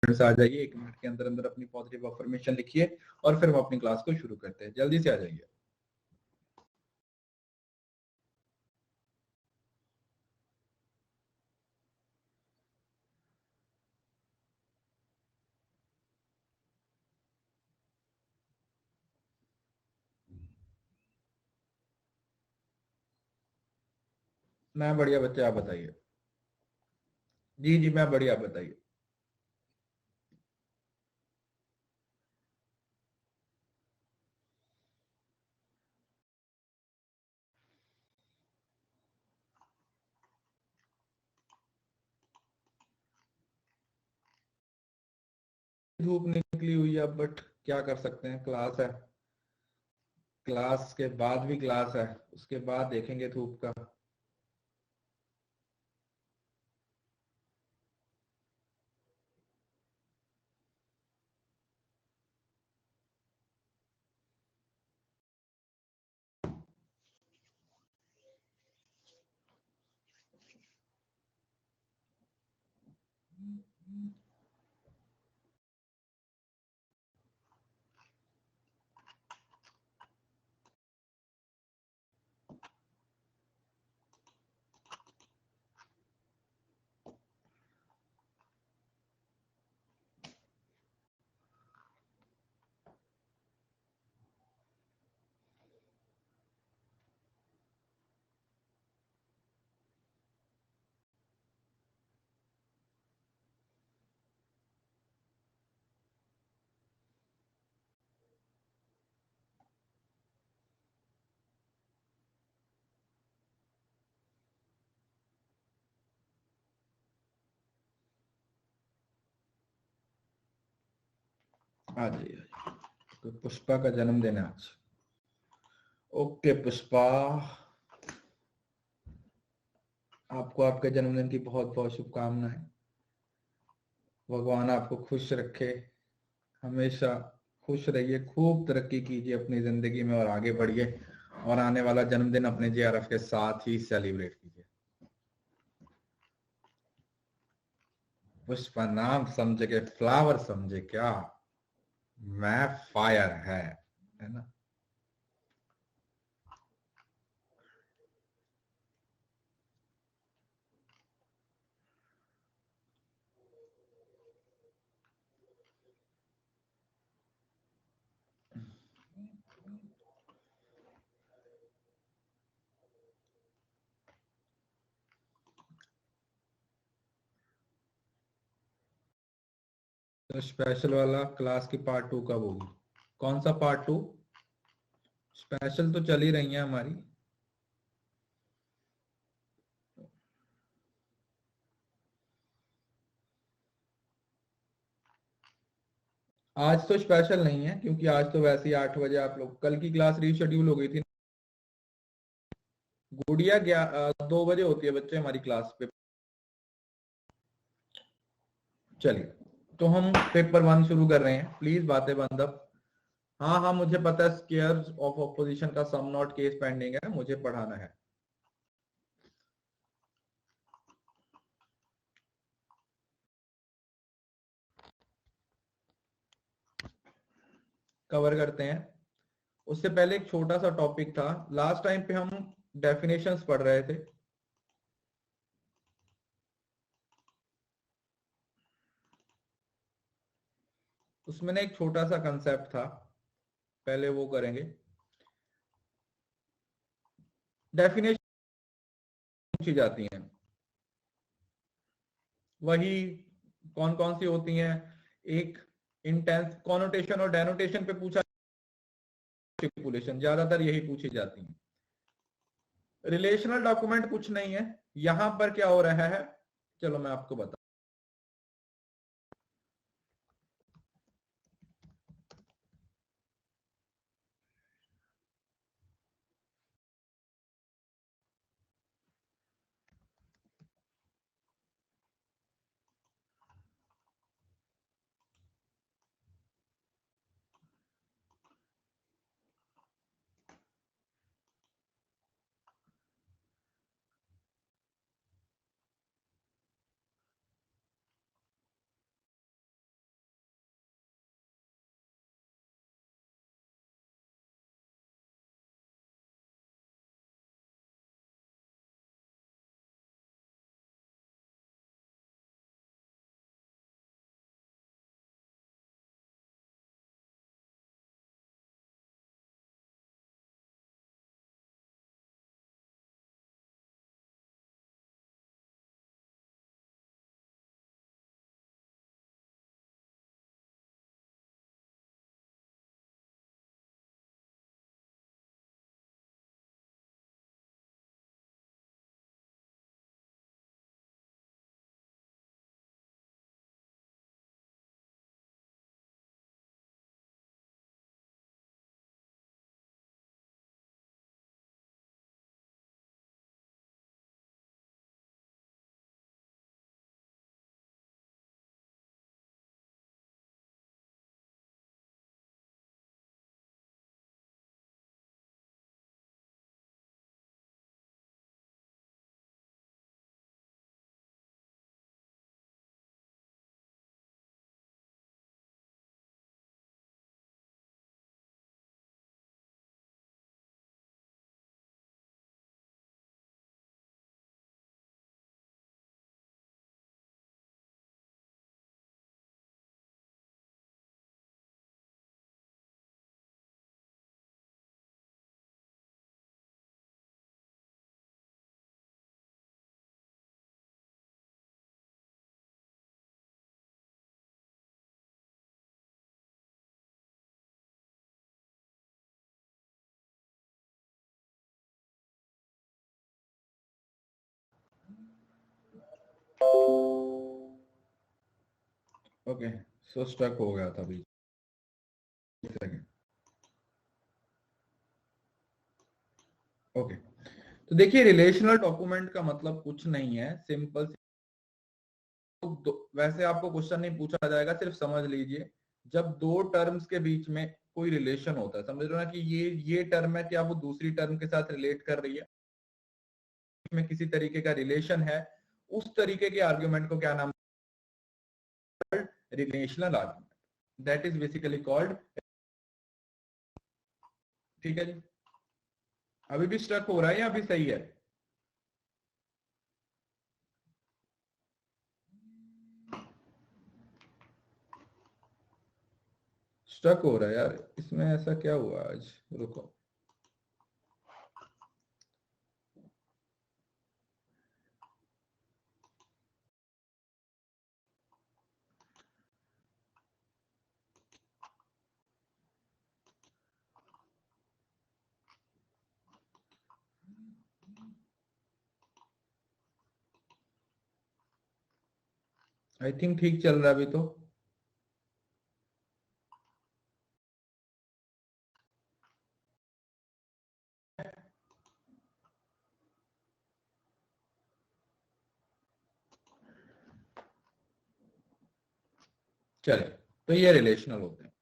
से आ जाइए, 1 मिनट के अंदर अंदर अपनी पॉजिटिव अफर्मेशन लिखिए और फिर हम अपनी क्लास को शुरू करते हैं। जल्दी से आ जाइए। मैं बढ़िया बच्चे, आप बताइए। जी जी मैं बढ़िया, आप बताइए। धूप निकली हुई है बट क्या कर सकते हैं, क्लास है, क्लास के बाद भी क्लास है, उसके बाद देखेंगे धूप का। आ जाइए। तो पुष्पा का जन्मदिन है आज। ओके पुष्पा, आपको आपके जन्मदिन की बहुत बहुत शुभकामनाएं। भगवान आपको खुश रखे, हमेशा खुश रहिए, खूब तरक्की कीजिए अपनी जिंदगी में और आगे बढ़िए, और आने वाला जन्मदिन अपने जेआरएफ के साथ ही सेलिब्रेट कीजिए। पुष्पा नाम समझे के फ्लावर समझे क्या, मैं फायर है ना। तो स्पेशल वाला क्लास की पार्ट 2 कब होगी? कौन सा पार्ट 2? स्पेशल तो चल ही रही है हमारी। आज तो स्पेशल नहीं है क्योंकि आज तो वैसे ही 8 बजे आप लोग, कल की क्लास रीशेड्यूल हो गई थी। गुड़िया 2 बजे होती है बच्चे हमारी क्लास पे। चलिए, तो हम पेपर 1 शुरू कर रहे हैं, प्लीज बातें बंद अब। हाँ हाँ मुझे पता है, स्केयर्स ऑफ ऑपोजिशन का सम नॉट केस पेंडिंग है, मुझे पढ़ाना है। कवर करते हैं। उससे पहले एक छोटा सा टॉपिक था, लास्ट टाइम पे हम डेफिनेशंस पढ़ रहे थे। उसमें ना एक छोटा सा कंसेप्ट था, पहले वो करेंगे। डेफिनेशन पूछी जाती हैं, वही कौन कौन सी होती हैं? एक इंटेंस कॉनोटेशन और डेनोटेशन पे पूछा, स्टिपुलेशन, ज्यादातर यही पूछी जाती हैं। रिलेशनल डॉक्यूमेंट कुछ नहीं है। यहां पर क्या हो रहा है, चलो मैं आपको बता। ओके, सो स्टक हो गया था अभी। ओके, तो देखिए रिलेशनल डॉक्यूमेंट का मतलब कुछ नहीं है, सिंपल। वैसे आपको क्वेश्चन नहीं पूछा जाएगा, सिर्फ समझ लीजिए जब दो टर्म्स के बीच में कोई रिलेशन होता है, समझ लो ना कि ये टर्म है, क्या वो दूसरी टर्म के साथ रिलेट कर रही है, में किसी तरीके का रिलेशन है, उस तरीके के आर्ग्यूमेंट को क्या नाम, relational argument, that is basically called. ठीक है जी, अभी भी स्ट्रक हो रहा है या अभी सही है? स्टक हो रहा है यार, इसमें ऐसा क्या हुआ आज, रुको। आई थिंक ठीक चल रहा है अभी तो। चले, तो ये रिलेशनल होते हैं।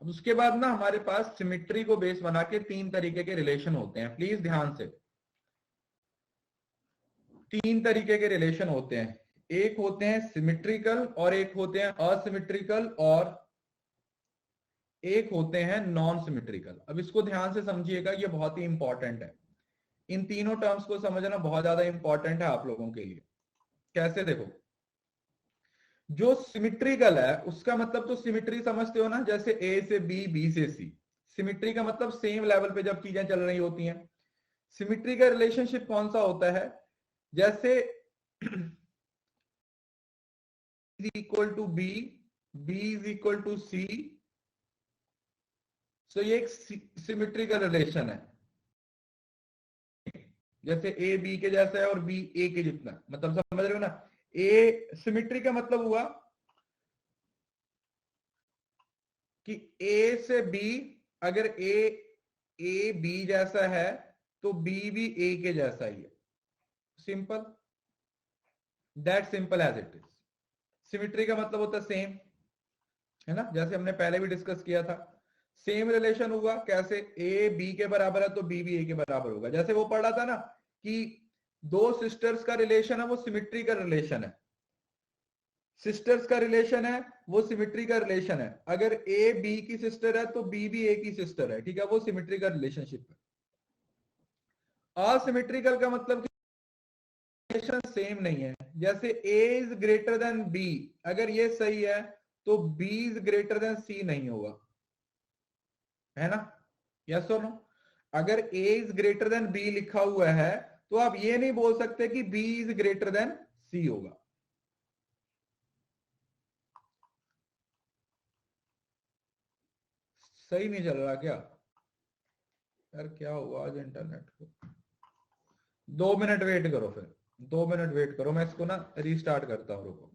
अब उसके बाद ना हमारे पास सिमिट्री को बेस बना के तीन तरीके के रिलेशन होते हैं, प्लीज ध्यान से। तीन तरीके के रिलेशन होते हैं, एक होते हैं सिमिट्रिकल, और एक होते हैं असिमिट्रिकल, और एक होते हैं नॉन सिमिट्रिकल। अब इसको ध्यान से समझिएगा, ये बहुत ही इंपॉर्टेंट है। इन तीनों टर्म्स को समझना बहुत ज्यादा इंपॉर्टेंट है आप लोगों के लिए। कैसे, देखो, जो सिमिट्रिकल है उसका मतलब तो सिमिट्री समझते हो ना, जैसे ए से बी, बी से सी। सिमिट्री का मतलब सेम लेवल पे जब चीजें चल रही होती हैं। सिमिट्री का रिलेशनशिप कौन सा होता है, जैसे is equal to B, B is equal to C, so ये एक सिमिट्रिकल रिलेशन है। जैसे ए बी के जैसा है और बी ए के जितना, मतलब समझ रहे हो ना। ए सिमिट्री का मतलब हुआ कि ए से बी, अगर ए बी जैसा है तो बी भी ए के जैसा ही है। Simple, that simple as it is. Symmetry का मतलब होता है सेम, है ना, जैसे हमने पहले भी डिस्कस किया था। सेम रिलेशन हुआ कैसे, ए बी के बराबर है तो बी भी ए के बराबर होगा। जैसे वो पढ़ा था ना कि दो सिस्टर्स का रिलेशन है, वो सिमिट्री का रिलेशन है। सिस्टर्स का रिलेशन है, वो सिमिट्री का रिलेशन है। अगर ए बी की सिस्टर है तो बी भी ए की सिस्टर है, ठीक है, वो सिमिट्री का रिलेशनशिप है। असिमिट्रिकल का मतलब रिलेशन सेम नहीं है। जैसे ए इज ग्रेटर देन बी, अगर ये सही है तो बी इज ग्रेटर देन सी नहीं होगा, है ना, यस और नो। अगर ए इज ग्रेटर देन बी लिखा हुआ है तो आप ये नहीं बोल सकते कि बी इज ग्रेटर देन सी होगा। सही नहीं चल रहा क्या यार, क्या हुआ आज इंटरनेट को? 2 मिनट वेट करो, फिर 2 मिनट वेट करो, मैं इसको ना रीस्टार्ट करता हूँ, रुको।